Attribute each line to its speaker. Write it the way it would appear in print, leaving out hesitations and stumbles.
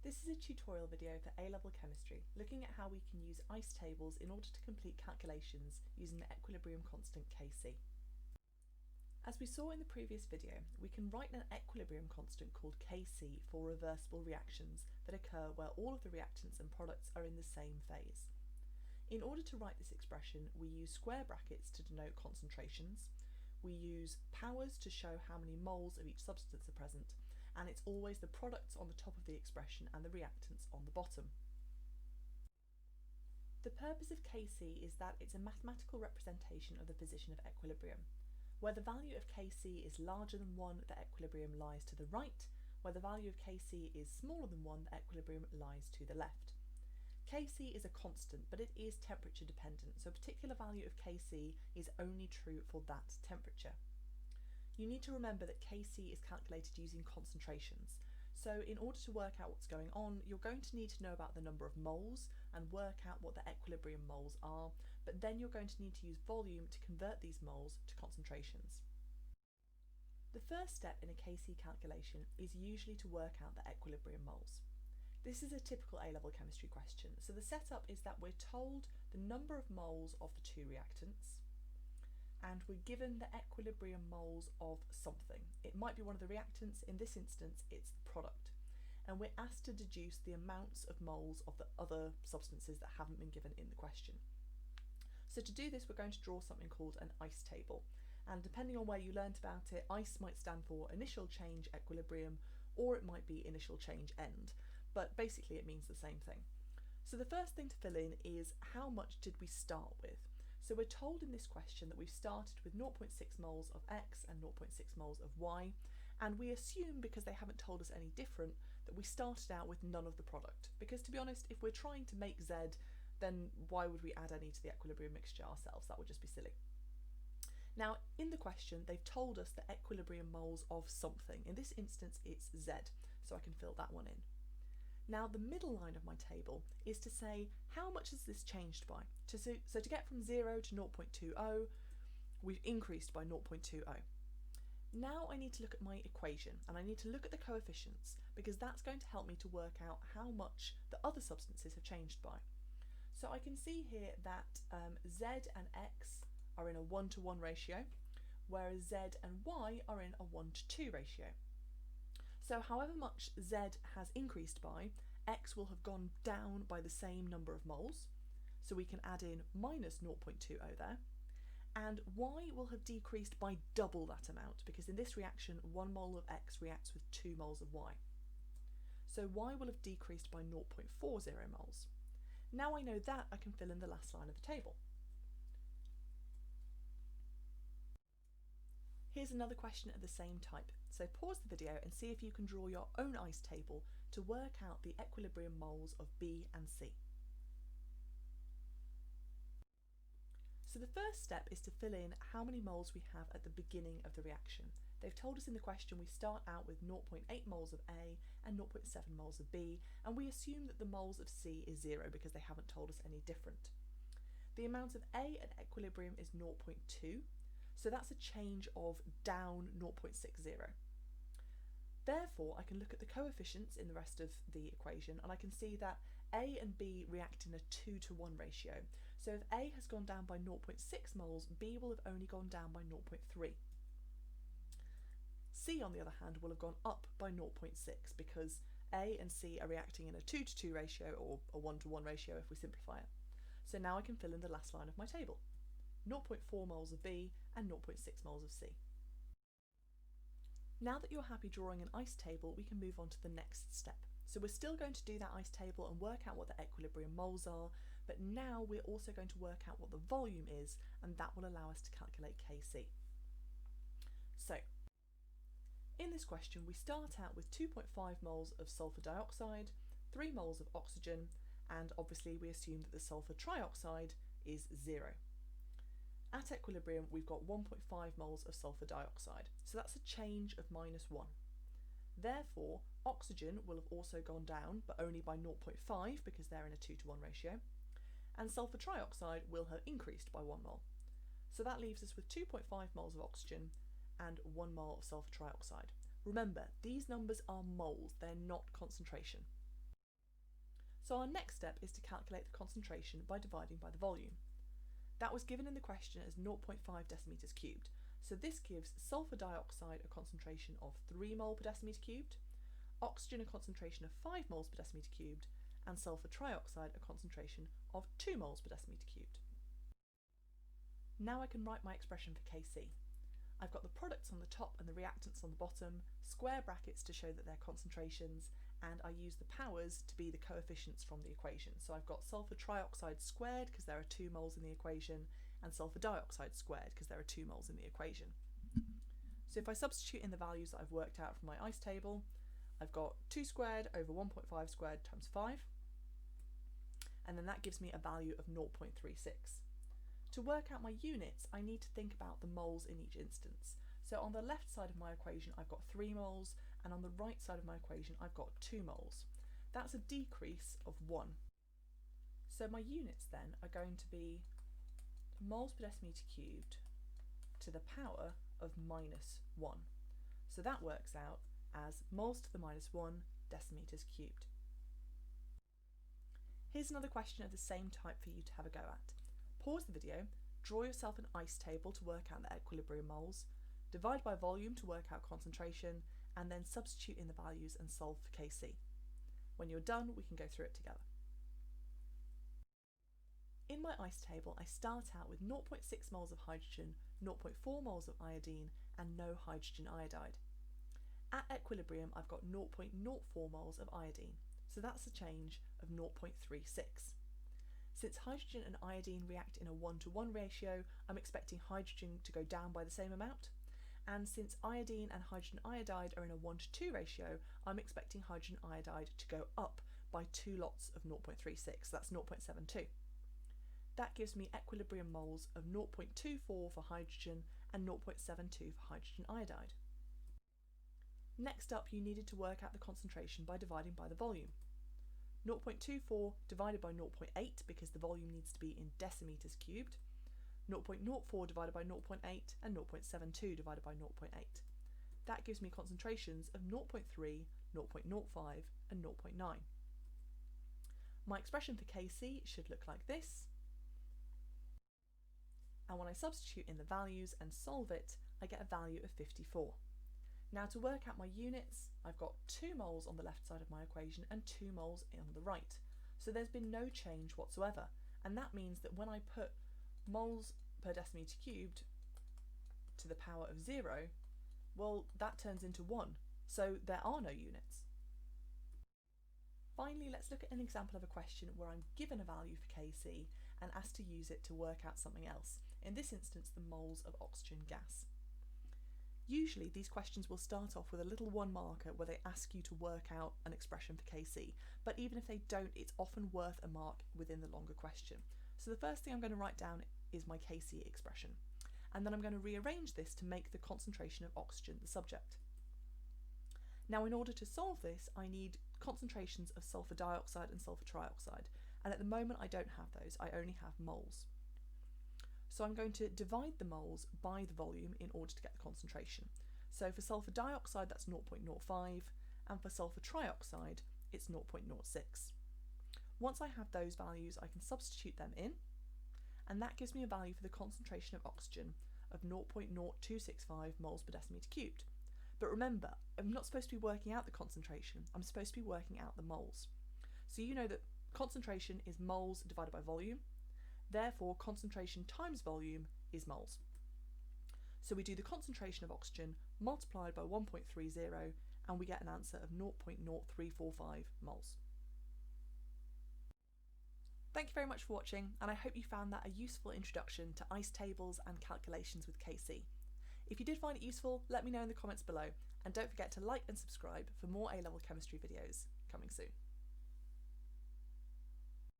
Speaker 1: This is a tutorial video for A-level chemistry, looking at how we can use ice tables in order to complete calculations using the equilibrium constant Kc. As we saw in the previous video, we can write an equilibrium constant called Kc for reversible reactions that occur where all of the reactants and products are in the same phase. In order to write this expression, we use square brackets to denote concentrations, we use powers to show how many moles of each substance are present, and it's always the products on the top of the expression and the reactants on the bottom. The purpose of Kc is that it's a mathematical representation of the position of equilibrium. Where the value of Kc is larger than 1, the equilibrium lies to the right. Where the value of Kc is smaller than 1, the equilibrium lies to the left. Kc is a constant, but it is temperature dependent, so a particular value of Kc is only true for that temperature. You need to remember that Kc is calculated using concentrations. So in order to work out what's going on, you're going to need to know about the number of moles and work out what the equilibrium moles are, but then you're going to need to use volume to convert these moles to concentrations. The first step in a Kc calculation is usually to work out the equilibrium moles. This is a typical A-level chemistry question, so the setup is that we're told the number of moles of the two reactants, and we're given the equilibrium moles of something. It might be one of the reactants, in this instance it's the product, and we're asked to deduce the amounts of moles of the other substances that haven't been given in the question. So to do this, we're going to draw something called an ice table, and depending on where you learnt about it, ice might stand for initial change equilibrium, or it might be initial change end, but basically it means the same thing. So the first thing to fill in is how much did we start with? So we're told in this question that we've started with 0.6 moles of X and 0.6 moles of Y, and we assume, because they haven't told us any different, that we started out with none of the product. Because to be honest, if we're trying to make Z, then why would we add any to the equilibrium mixture ourselves? That would just be silly. Now, in the question, they've told us the equilibrium moles of something. In this instance, it's Z, so I can fill that one in. Now the middle line of my table is to say how much has this changed by. So to get from 0 to 0.20, we've increased by 0.20. Now I need to look at my equation and I need to look at the coefficients, because that's going to help me to work out how much the other substances have changed by. So I can see here that Z and X are in a 1-to-1 ratio, whereas Z and Y are in a 1-to-2 ratio. So however much Z has increased by, X will have gone down by the same number of moles, so we can add in minus 0.20 there, and Y will have decreased by double that amount, because in this reaction 1 mole of X reacts with 2 moles of Y. So Y will have decreased by 0.40 moles. Now I know that, I can fill in the last line of the table. Here's another question of the same type, so pause the video and see if you can draw your own ice table to work out the equilibrium moles of B and C. So the first step is to fill in how many moles we have at the beginning of the reaction. They've told us in the question we start out with 0.8 moles of A and 0.7 moles of B, and we assume that the moles of C is 0 because they haven't told us any different. The amount of A at equilibrium is 0.2. So that's a change of down 0.60. Therefore, I can look at the coefficients in the rest of the equation and I can see that A and B react in a 2-to-1 ratio. So if A has gone down by 0.6 moles, B will have only gone down by 0.3. C, on the other hand, will have gone up by 0.6 because A and C are reacting in a 2-to-2 ratio, or a 1-to-1 ratio if we simplify it. So now I can fill in the last line of my table. 0.4 moles of B and 0.6 moles of C. Now that you're happy drawing an ice table, we can move on to the next step. So we're still going to do that ice table and work out what the equilibrium moles are, but now we're also going to work out what the volume is, and that will allow us to calculate Kc. So, in this question we start out with 2.5 moles of sulfur dioxide, 3 moles of oxygen, and obviously we assume that the sulfur trioxide is 0. At equilibrium, we've got 1.5 moles of sulfur dioxide, so that's a change of -1. Therefore, oxygen will have also gone down, but only by 0.5 because they're in a 2-to-1 ratio, and sulfur trioxide will have increased by 1 mole. So that leaves us with 2.5 moles of oxygen and 1 mole of sulfur trioxide. Remember, these numbers are moles, they're not concentration. So our next step is to calculate the concentration by dividing by the volume. That was given in the question as 0.5 decimeters cubed. So this gives sulfur dioxide a concentration of 3 mole per decimeter cubed, oxygen a concentration of 5 moles per decimeter cubed, and sulfur trioxide a concentration of 2 moles per decimeter cubed. Now I can write my expression for Kc. I've got the products on the top and the reactants on the bottom, square brackets to show that they're concentrations, and I use the powers to be the coefficients from the equation. So I've got sulfur trioxide squared because there are 2 moles in the equation, and sulfur dioxide squared because there are 2 moles in the equation. So if I substitute in the values that I've worked out from my ice table, I've got 2 squared over 1.5 squared times 5, and then that gives me a value of 0.36. To work out my units, I need to think about the moles in each instance. So on the left side of my equation, I've got 3 moles, and on the right side of my equation, I've got 2 moles. That's a decrease of 1. So my units then are going to be moles per decimeter cubed to the power of -1. So that works out as moles to the -1 decimeters cubed. Here's another question of the same type for you to have a go at. Pause the video, draw yourself an ice table to work out the equilibrium moles, divide by volume to work out concentration, and then substitute in the values and solve for Kc. When you're done, we can go through it together. In my ice table, I start out with 0.6 moles of hydrogen, 0.4 moles of iodine, and no hydrogen iodide. At equilibrium, I've got 0.04 moles of iodine, so that's a change of 0.36. Since hydrogen and iodine react in a 1-to-1 ratio, I'm expecting hydrogen to go down by the same amount. And since iodine and hydrogen iodide are in a 1-to-2 ratio, I'm expecting hydrogen iodide to go up by 2 lots of 0.36, that's 0.72. That gives me equilibrium moles of 0.24 for hydrogen and 0.72 for hydrogen iodide. Next up, you needed to work out the concentration by dividing by the volume. 0.24 divided by 0.8 because the volume needs to be in decimeters cubed, 0.04 divided by 0.8 and 0.72 divided by 0.8. That gives me concentrations of 0.3, 0.05 and 0.9. My expression for Kc should look like this, and when I substitute in the values and solve it, I get a value of 54. Now to work out my units, I've got 2 moles on the left side of my equation and 2 moles on the right. So there's been no change whatsoever, and that means that when I put moles per decimeter cubed to the power of 0, well, that turns into 1, so there are no units. Finally, let's look at an example of a question where I'm given a value for Kc and asked to use it to work out something else, in this instance the moles of oxygen gas. Usually these questions will start off with a little 1 marker where they ask you to work out an expression for Kc, but even if they don't, it's often worth a mark within the longer question. So the first thing I'm going to write down is my Kc expression, and then I'm going to rearrange this to make the concentration of oxygen the subject. Now in order to solve this, I need concentrations of sulfur dioxide and sulfur trioxide, and at the moment I don't have those, I only have moles. So I'm going to divide the moles by the volume in order to get the concentration. So for sulfur dioxide that's 0.05, and for sulfur trioxide it's 0.06. Once I have those values, I can substitute them in, and that gives me a value for the concentration of oxygen of 0.0265 moles per decimeter cubed. But remember, I'm not supposed to be working out the concentration, I'm supposed to be working out the moles. So you know that concentration is moles divided by volume, therefore concentration times volume is moles. So we do the concentration of oxygen multiplied by 1.30 and we get an answer of 0.0345 moles. Thank you very much for watching, and I hope you found that a useful introduction to ice tables and calculations with Kc. If you did find it useful, let me know in the comments below, and don't forget to like and subscribe for more A-level chemistry videos coming soon.